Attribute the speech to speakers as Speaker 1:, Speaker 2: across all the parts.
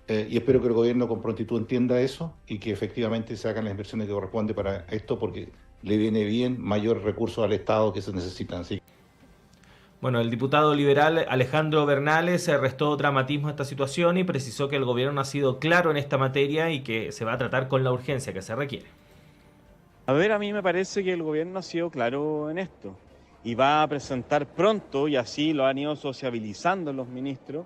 Speaker 1: y espero que el gobierno con prontitud entienda eso y que efectivamente se hagan las inversiones que corresponden para esto, porque le viene bien mayor recursos al Estado que se necesitan. ¿Sí?
Speaker 2: Bueno, el diputado liberal Alejandro Bernales restó dramatismo a esta situación y precisó que el gobierno no ha sido claro en esta materia y que se va a tratar con la urgencia que se requiere.
Speaker 3: A ver, a mí me parece que el gobierno ha sido claro en esto y va a presentar pronto, y así lo han ido sociabilizando los ministros,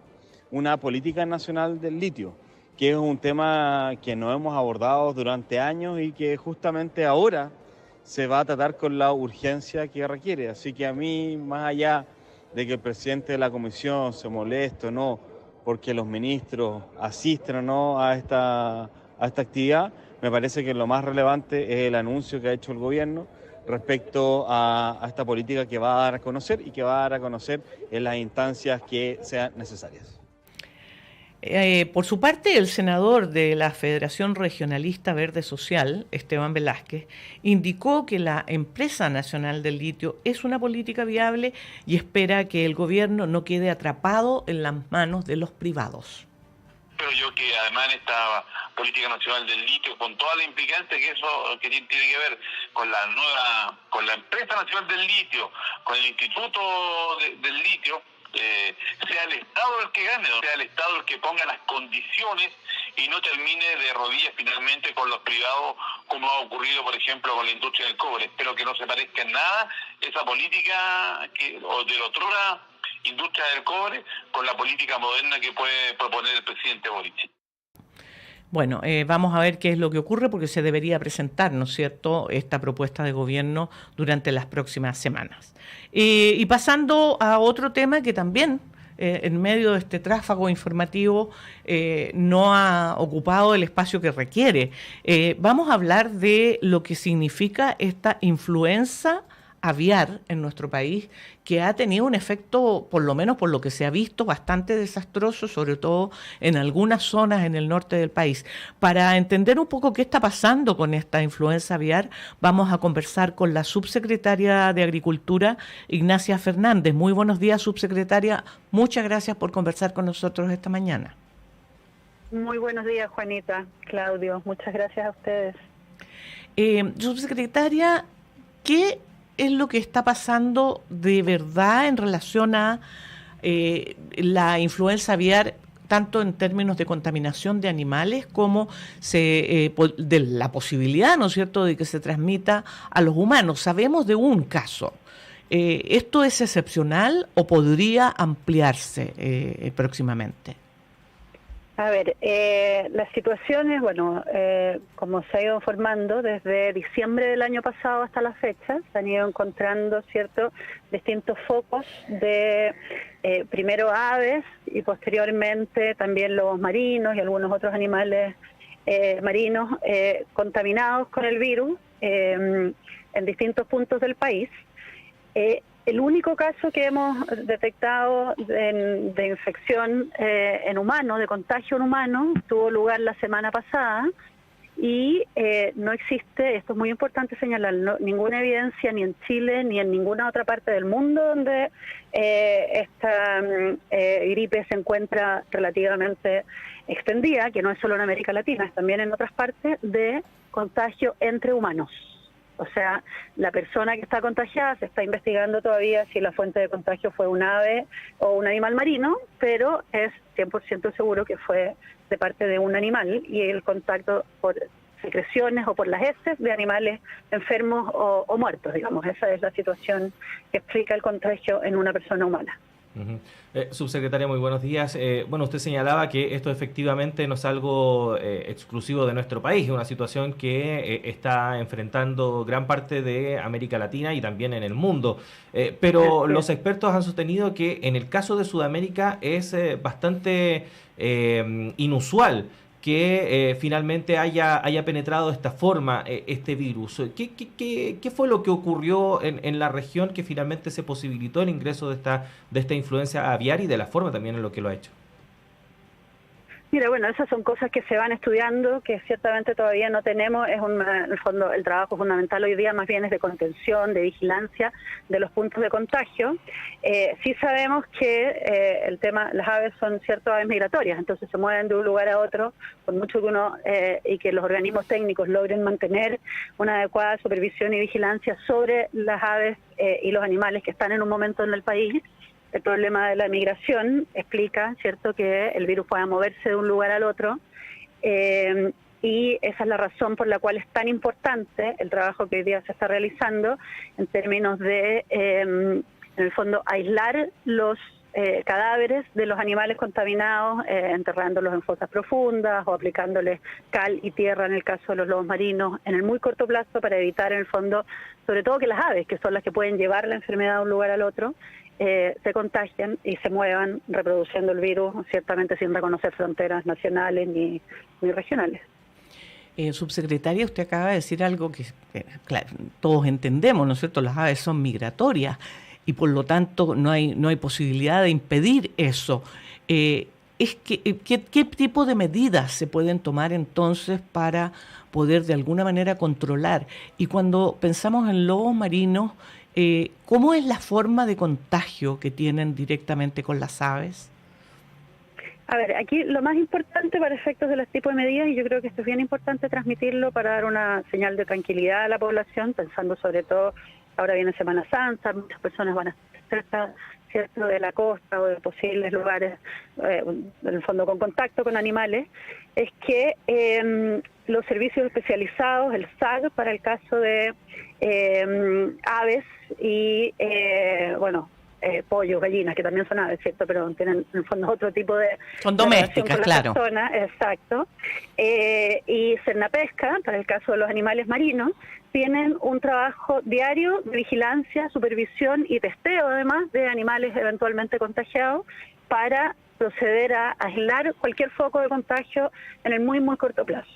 Speaker 3: una política nacional del litio, que es un tema que no hemos abordado durante años y que justamente ahora se va a tratar con la urgencia que requiere. Así que a mí, más allá de que el presidente de la comisión se moleste o no porque los ministros asisten o no a esta actividad, me parece que lo más relevante es el anuncio que ha hecho el gobierno respecto a esta política que va a dar a conocer y que va a dar a conocer en las instancias que sean necesarias.
Speaker 4: Por su parte, el senador de la Federación Regionalista Verde Social, Esteban Velázquez, indicó que la Empresa Nacional del Litio es una política viable y espera que el gobierno no quede atrapado en las manos de los privados.
Speaker 5: Pero yo que además en esta política nacional del litio, con toda la implicancia que eso que tiene que ver con la Empresa Nacional del Litio, con el Instituto del Litio, sea el Estado el que gane, sea el Estado el que ponga las condiciones y no termine de rodillas finalmente con los privados, como ha ocurrido, por ejemplo, con la industria del cobre. Espero que no se parezca en nada esa política o de la otrora industria del cobre con la política moderna que puede proponer el presidente Boric.
Speaker 4: Bueno, vamos a ver qué es lo que ocurre, porque se debería presentar, ¿no es cierto?, esta propuesta de gobierno durante las próximas semanas. Y pasando a otro tema que también, en medio de este tráfago informativo, no ha ocupado el espacio que requiere. Vamos a hablar de lo que significa esta influenza aviar en nuestro país, que ha tenido un efecto, por lo menos por lo que se ha visto, bastante desastroso, sobre todo en algunas zonas en el norte del país. Para entender un poco qué está pasando con esta influenza aviar, vamos a conversar con la subsecretaria de Agricultura, Ignacia Fernández. Muy buenos días, subsecretaria. Muchas gracias por conversar con nosotros esta mañana.
Speaker 6: Muy buenos días, Juanita, Claudio. Muchas gracias a ustedes.
Speaker 4: Subsecretaria, ¿qué es lo que está pasando de verdad en relación a la influenza aviar, tanto en términos de contaminación de animales como de la posibilidad, ¿no es cierto?, de que se transmita a los humanos? Sabemos de un caso. ¿Esto es excepcional o podría ampliarse próximamente?
Speaker 6: A ver, las situaciones, bueno, como se ha ido informando, desde diciembre del año pasado hasta la fecha, se han ido encontrando, ¿cierto?, distintos focos de primero aves y posteriormente también lobos marinos y algunos otros animales marinos contaminados con el virus en distintos puntos del país. El único caso que hemos detectado de infección en humanos, de contagio en humanos, tuvo lugar la semana pasada y no existe, esto es muy importante señalar, ninguna evidencia ni en Chile ni en ninguna otra parte del mundo donde esta gripe se encuentra relativamente extendida, que no es solo en América Latina, es también en otras partes, de contagio entre humanos. O sea, la persona que está contagiada, se está investigando todavía si la fuente de contagio fue un ave o un animal marino, pero es 100% seguro que fue de parte de un animal y el contacto por secreciones o por las heces de animales enfermos o muertos, digamos. Esa es la situación que explica el contagio en una persona humana.
Speaker 2: Subsecretaria, muy buenos días. Bueno, usted señalaba que esto efectivamente no es algo exclusivo de nuestro país, es una situación que está enfrentando gran parte de América Latina y también en el mundo. Pero los expertos han sostenido que en el caso de Sudamérica es bastante inusual que finalmente haya penetrado de esta forma este virus. ¿Qué fue lo que ocurrió en la región que finalmente se posibilitó el ingreso de esta influencia aviar y de la forma también en lo que lo ha hecho?
Speaker 6: Mira, bueno, esas son cosas que se van estudiando, que ciertamente todavía no tenemos. En el fondo, el trabajo fundamental hoy día más bien es de contención, de vigilancia de los puntos de contagio. Sí sabemos que el tema, las aves son ciertas aves migratorias, entonces se mueven de un lugar a otro, por mucho que uno y que los organismos técnicos logren mantener una adecuada supervisión y vigilancia sobre las aves y los animales que están en un momento en el país. El problema de la migración explica, ¿cierto?, que el virus pueda moverse de un lugar al otro, y esa es la razón por la cual es tan importante el trabajo que hoy día se está realizando en términos de, en el fondo, aislar los cadáveres de los animales contaminados, enterrándolos en fosas profundas o aplicándoles cal y tierra en el caso de los lobos marinos en el muy corto plazo, para evitar, en el fondo, sobre todo que las aves, que son las que pueden llevar la enfermedad de un lugar al otro, se contagian y se muevan reproduciendo el virus, ciertamente sin reconocer fronteras nacionales ni regionales.
Speaker 4: Subsecretaria, usted acaba de decir algo que claro, todos entendemos, ¿no es cierto? Las aves son migratorias y por lo tanto no hay posibilidad de impedir eso. ¿Qué tipo de medidas se pueden tomar entonces para poder de alguna manera controlar? Y cuando pensamos en lobos marinos, ¿cómo es la forma de contagio que tienen directamente con las aves?
Speaker 6: A ver, aquí lo más importante para efectos de los tipos de medidas, y yo creo que esto es bien importante transmitirlo para dar una señal de tranquilidad a la población, pensando sobre todo, ahora viene Semana Santa, muchas personas van a estar cerca de la costa o de posibles lugares, en el fondo con contacto con animales, es que los servicios especializados, el SAG, para el caso de aves y, pollos, gallinas, que también son aves, ¿cierto? Pero tienen en el fondo otro tipo de...
Speaker 4: Son domésticas, claro.
Speaker 6: Exacto. Y Cernapesca, para el caso de los animales marinos, tienen un trabajo diario de vigilancia, supervisión y testeo, además, de animales eventualmente contagiados, para proceder a aislar cualquier foco de contagio en el muy, muy corto plazo.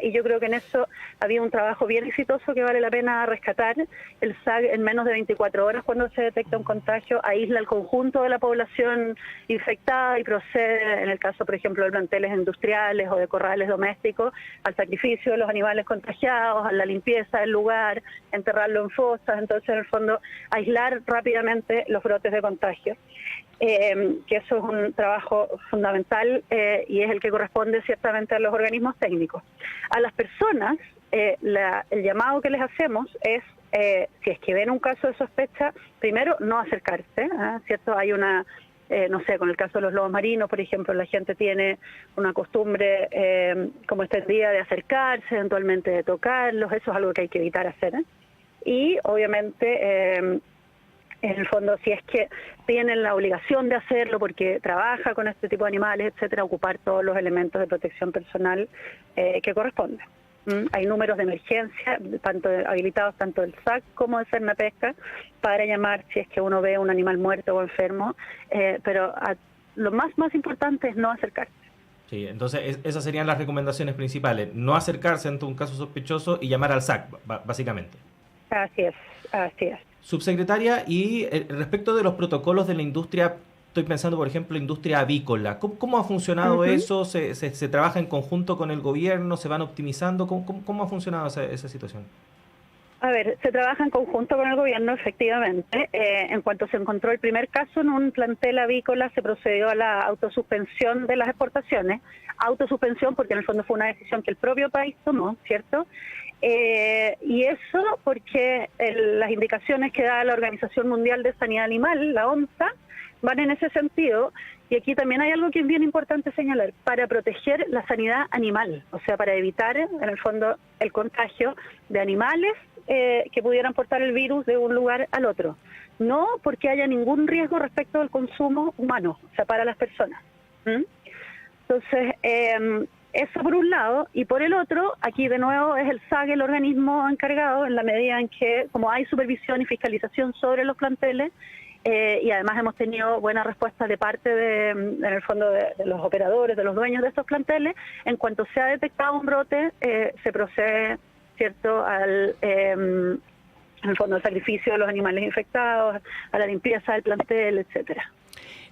Speaker 6: Y yo creo que en eso había un trabajo bien exitoso que vale la pena rescatar. El SAG, en menos de 24 horas, cuando se detecta un contagio, aísla el conjunto de la población infectada y procede, en el caso, por ejemplo, de planteles industriales o de corrales domésticos, al sacrificio de los animales contagiados, a la limpieza del lugar, enterrarlo en fosas. Entonces, en el fondo, aislar rápidamente los brotes de contagio. Que eso es un trabajo fundamental y es el que corresponde ciertamente a los organismos técnicos. A las personas, el llamado que les hacemos es, si es que ven un caso de sospecha, primero no acercarse, ¿cierto? Hay una, con el caso de los lobos marinos, por ejemplo, la gente tiene una costumbre como extendida de acercarse, eventualmente de tocarlos, eso es algo que hay que evitar hacer. Y obviamente... en el fondo, si es que tienen la obligación de hacerlo porque trabaja con este tipo de animales, etcétera, ocupar todos los elementos de protección personal que corresponden. Hay números de emergencia, habilitados tanto del SAC como de Cernapesca, para llamar si es que uno ve un animal muerto o enfermo, pero lo más importante es no acercarse.
Speaker 2: Sí, entonces esas serían las recomendaciones principales: no acercarse ante un caso sospechoso y llamar al SAC, básicamente.
Speaker 6: Así es.
Speaker 2: Subsecretaria, y respecto de los protocolos de la industria, estoy pensando, por ejemplo, industria avícola. ¿Cómo ha funcionado eso? ¿Se trabaja en conjunto con el gobierno? ¿Se van optimizando? ¿Cómo ha funcionado esa situación?
Speaker 6: A ver, se trabaja en conjunto con el gobierno, efectivamente. En cuanto se encontró el primer caso en un plantel avícola, se procedió a la autosuspensión de las exportaciones. Autosuspensión porque en el fondo fue una decisión que el propio país tomó, ¿cierto? Y eso porque las indicaciones que da la Organización Mundial de Sanidad Animal, la OMSA, van en ese sentido. Y aquí también hay algo que es bien importante señalar: para proteger la sanidad animal, o sea, para evitar, en el fondo, el contagio de animales que pudieran portar el virus de un lugar al otro. No porque haya ningún riesgo respecto al consumo humano, o sea, para las personas. Entonces, eso por un lado, y por el otro, aquí de nuevo es el SAG el organismo encargado, en la medida en que, como hay supervisión y fiscalización sobre los planteles, y además hemos tenido buena respuesta de parte en el fondo de los operadores, de los dueños de estos planteles. En cuanto se ha detectado un brote, se procede, ¿cierto?, en el fondo al sacrificio de los animales infectados, a la limpieza del plantel, etcétera.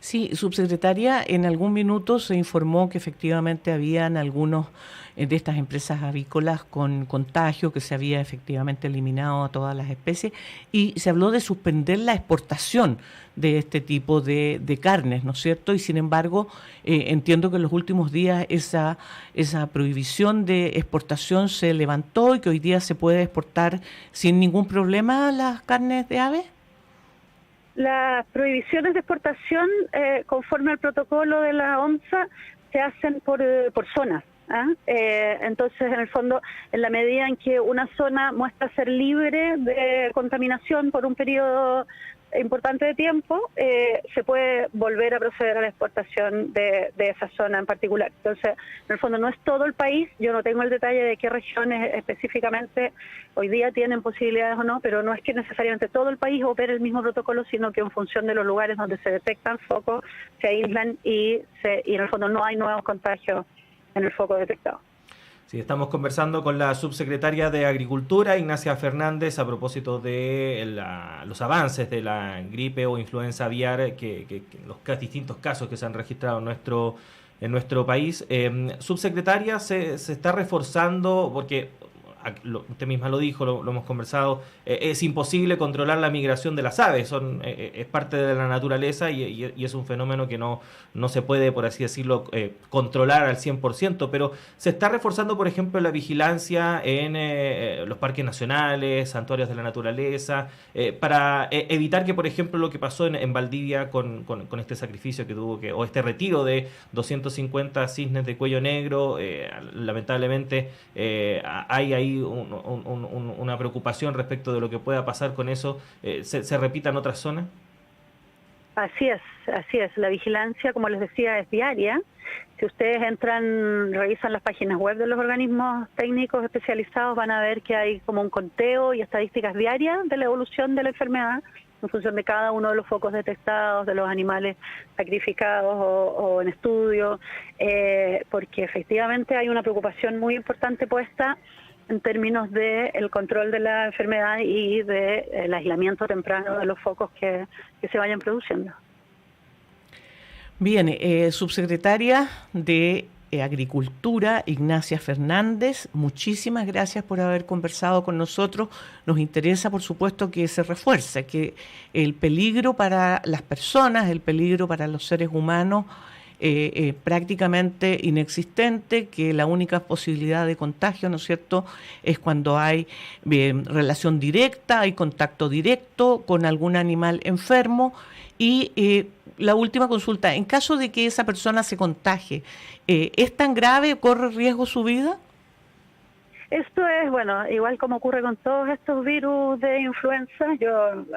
Speaker 4: Sí, subsecretaria, en algún minuto se informó que efectivamente habían algunos de estas empresas avícolas con contagio, que se había efectivamente eliminado a todas las especies, y se habló de suspender la exportación de este tipo de carnes, ¿no es cierto? Y sin embargo, entiendo que en los últimos días esa prohibición de exportación se levantó y que hoy día se puede exportar sin ningún problema las carnes de aves.
Speaker 6: Las prohibiciones de exportación, conforme al protocolo de la OMSA, se hacen por zonas. Entonces, en el fondo, en la medida en que una zona muestra ser libre de contaminación por un periodo importante de tiempo, se puede volver a proceder a la exportación de esa zona en particular. Entonces, en el fondo no es todo el país, yo no tengo el detalle de qué regiones específicamente hoy día tienen posibilidades o no, pero no es que necesariamente todo el país opere el mismo protocolo, sino que en función de los lugares donde se detectan focos, se aíslan y en el fondo no hay nuevos contagios en el foco detectado.
Speaker 2: Sí, estamos conversando con la subsecretaria de Agricultura, Ignacia Fernández, a propósito de los avances de la gripe o influenza aviar, que los distintos casos que se han registrado en nuestro país. Subsecretaria, se está reforzando, porque usted misma lo dijo, lo hemos conversado, es imposible controlar la migración de las aves, es parte de la naturaleza y es un fenómeno que no se puede, por así decirlo, controlar al 100%, pero se está reforzando, por ejemplo, la vigilancia en los parques nacionales, santuarios de la naturaleza, para evitar que, por ejemplo, lo que pasó en Valdivia con este sacrificio que tuvo o este retiro de 250 cisnes de cuello negro, lamentablemente hay ahí una preocupación respecto de lo que pueda pasar con eso. ¿Se repita en otras zonas?
Speaker 6: Así es. La vigilancia, como les decía, es diaria. Si ustedes revisan las páginas web de los organismos técnicos especializados, van a ver que hay como un conteo y estadísticas diarias de la evolución de la enfermedad en función de cada uno de los focos detectados, de los animales sacrificados o en estudio, porque efectivamente hay una preocupación muy importante puesta en términos del control de la enfermedad y del aislamiento temprano de los focos que se vayan produciendo.
Speaker 4: Bien, subsecretaria de Agricultura, Ignacia Fernández, muchísimas gracias por haber conversado con nosotros. Nos interesa, por supuesto, que se refuerce, que el peligro para las personas, el peligro para los seres humanos, prácticamente inexistente, que la única posibilidad de contagio, ¿no es cierto?, es cuando hay relación directa, hay contacto directo con algún animal enfermo. Y la última consulta, en caso de que esa persona se contagie, ¿es tan grave, corre riesgo su vida?
Speaker 6: Esto es, bueno, igual como ocurre con todos estos virus de influenza,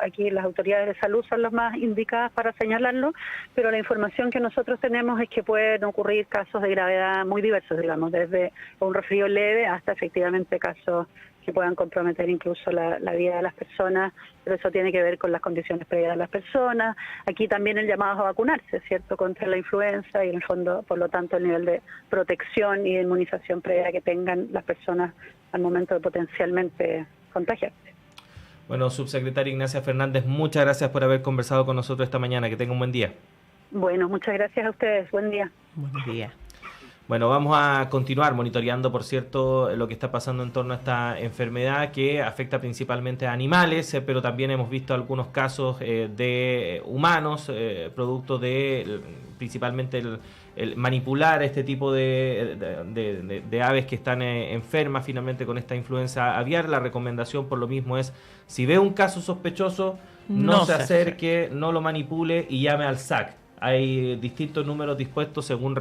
Speaker 6: aquí las autoridades de salud son las más indicadas para señalarlo, pero la información que nosotros tenemos es que pueden ocurrir casos de gravedad muy diversos, digamos, desde un resfrío leve hasta efectivamente casos que puedan comprometer incluso la vida de las personas, pero eso tiene que ver con las condiciones previas de las personas. Aquí también el llamado a vacunarse, ¿cierto?, contra la influenza y en el fondo, por lo tanto, el nivel de protección y de inmunización previa que tengan las personas al momento de potencialmente contagiarse.
Speaker 2: Bueno, subsecretaria Ignacia Fernández, muchas gracias por haber conversado con nosotros esta mañana. Que tenga un buen día.
Speaker 6: Bueno, muchas gracias a ustedes. Buen día.
Speaker 4: Buen día.
Speaker 2: Bueno, vamos a continuar monitoreando, por cierto, lo que está pasando en torno a esta enfermedad que afecta principalmente a animales, pero también hemos visto algunos casos de humanos, producto de principalmente el manipular este tipo de aves que están enfermas finalmente con esta influenza aviar. La recomendación por lo mismo es, si ve un caso sospechoso, no se acerque, no lo manipule y llame al SAC. Hay distintos números dispuestos según